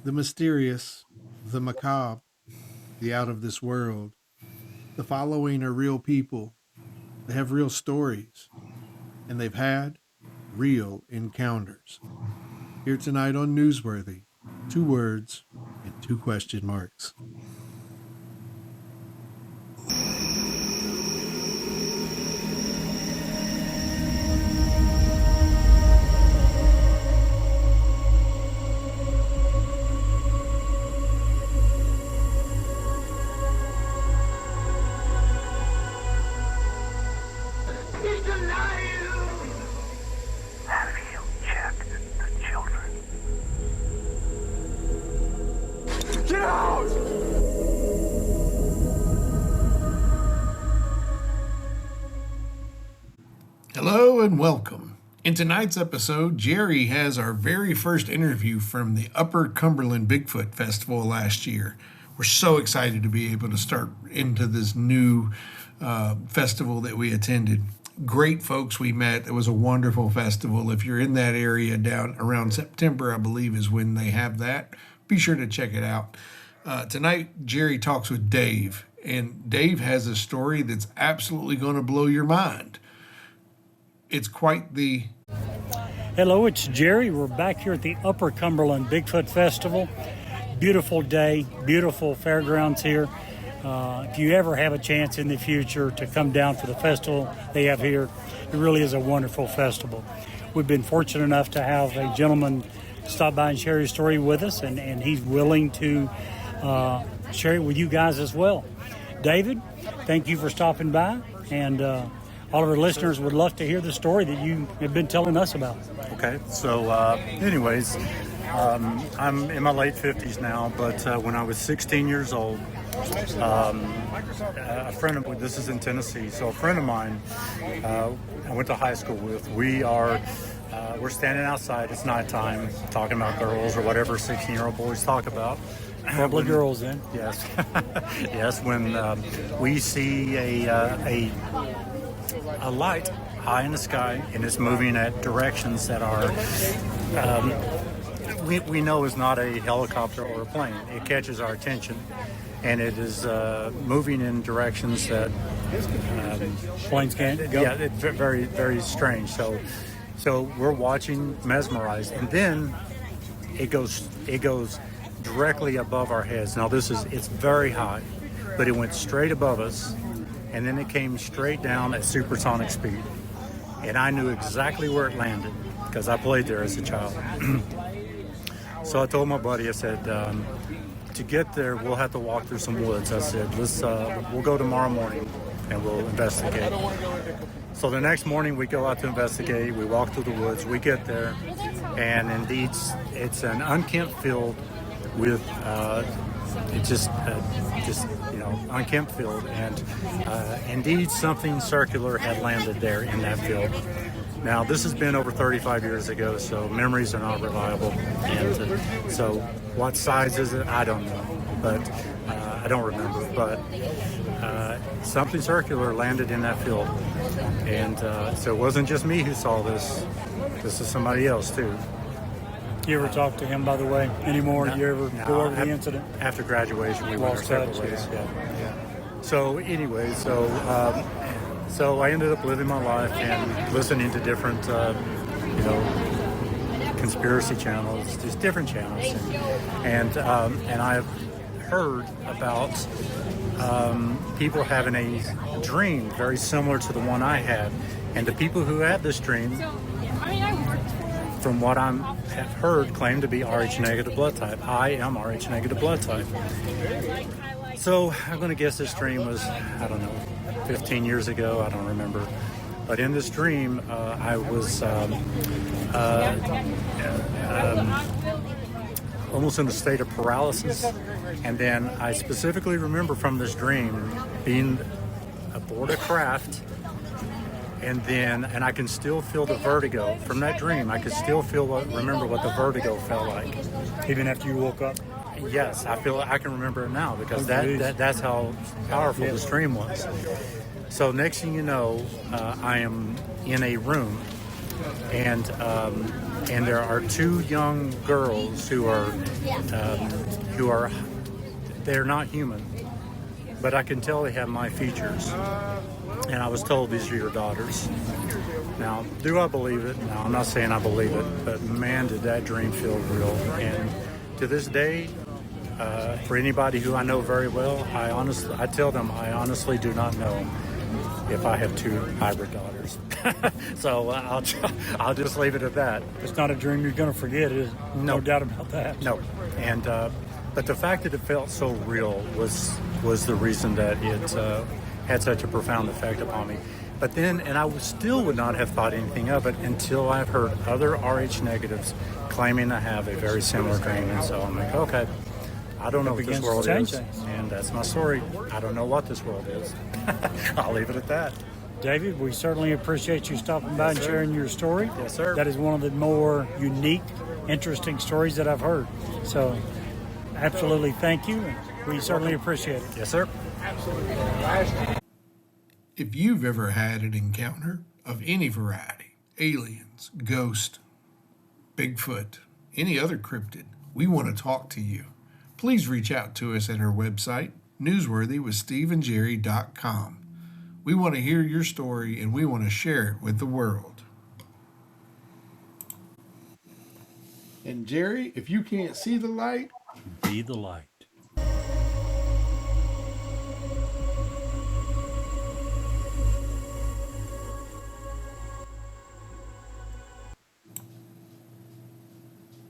The mysterious, the macabre, the out of this world. The following are real people. They have real stories, and they've had real encounters. Here tonight on Newsworthy, 2 words and 2 question marks. He's alive! Have you checked the children? Get out! Hello and welcome. In tonight's episode, Jerry has our very first interview from the Upper Cumberland Bigfoot Festival last year. We're so excited to be able to start into this new festival that we attended. Great folks we met. It was a wonderful festival. If you're in that area down around September, I believe is when they have that, be sure to check it out. Tonight, Jerry talks with Dave, and Dave has a story that's absolutely going to blow your mind. It's quite the... Hello, it's Jerry. We're back here at the Upper Cumberland Bigfoot Festival. Beautiful day, beautiful fairgrounds here. If you ever have a chance in the future to come down for the festival they have here, it really is a wonderful festival. We've been fortunate enough to have a gentleman stop by and share his story with us, and he's willing to share it with you guys as well. David, thank you for stopping by, and all of our listeners would love to hear the story that you have been telling us about. Okay, so anyways, I'm in my late 50s now, but when I was 16 years old, a friend of, this is in Tennessee, so a friend of mine I went to high school with, we're standing outside, it's nighttime, talking about girls or whatever 16-year-old boys talk about. Probably girls then. Yes, yes, when we see a light high in the sky, and it's moving at directions that are we know is not a helicopter or a plane. It catches our attention, and it is moving in directions that Planes can't go. yeah, it's very, very strange. So we're watching, mesmerized, and then it goes directly above our heads. Now it's very high, but it went straight above us, and then it came straight down at supersonic speed. And I knew exactly where it landed because I played there as a child. So I told my buddy, I said, to get there, we'll have to walk through some woods. I said, we'll go tomorrow morning and we'll investigate. So the next morning we go out to investigate. We walk through the woods. We get there, and indeed it's an unkempt field with unkempt field, and indeed something circular had landed there in that field. Now this has been over 35 years ago, so memories are not reliable, and so what size is it? I don't know, but I don't remember, but something circular landed in that field, and so it wasn't just me who saw this. This is somebody else too. You ever talk to him, by the way, anymore? No, You ever go over the incident? After graduation, we went our Lost separate touch, ways. Yeah. So anyway, so I ended up living my life and listening to different, conspiracy channels, just different channels, and I've heard about people having a dream very similar to the one I had, and the people who had this dream, from what I have heard, claim to be Rh negative blood type. I am Rh negative blood type. So I'm going to guess this dream was, 15 years ago. I don't remember. But in this dream, I was almost in a state of paralysis. And then I specifically remember from this dream being aboard a craft, and I can still feel the vertigo from that dream. I can still remember what the vertigo felt like. Even after you woke up? Yes, I can remember it now because that's how powerful this dream was. So next thing you know, I am in a room and there are two young girls who are they're not human, but I can tell they have my features. And I was told these are your daughters. Now, do I believe it? No, I'm not saying I believe it, but man, did that dream feel real. And to this day, for anybody who I know very well, I tell them I honestly do not know if I have two hybrid daughters. So I'll just leave it at that. It's not a dream you're going to forget. No doubt about that. No, and but the fact that it felt so real was the reason that it had such a profound effect upon me. But then, and I still would not have thought anything of it until I've heard other RH negatives claiming to have a very similar dream, and so I'm like, okay, I don't know what this world is, and that's my story. I don't know what this world is. I'll leave it at that. David, we certainly appreciate you stopping by and sharing your story. Yes, sir. That is one of the more unique, interesting stories that I've heard. So, absolutely thank you. We certainly appreciate it. Yes, sir. If you've ever had an encounter of any variety, aliens, ghosts, Bigfoot, any other cryptid, we want to talk to you. Please reach out to us at our website, newsworthywithsteveandjerry.com. We want to hear your story and we want to share it with the world. And Jerry, if you can't see the light, Be the light.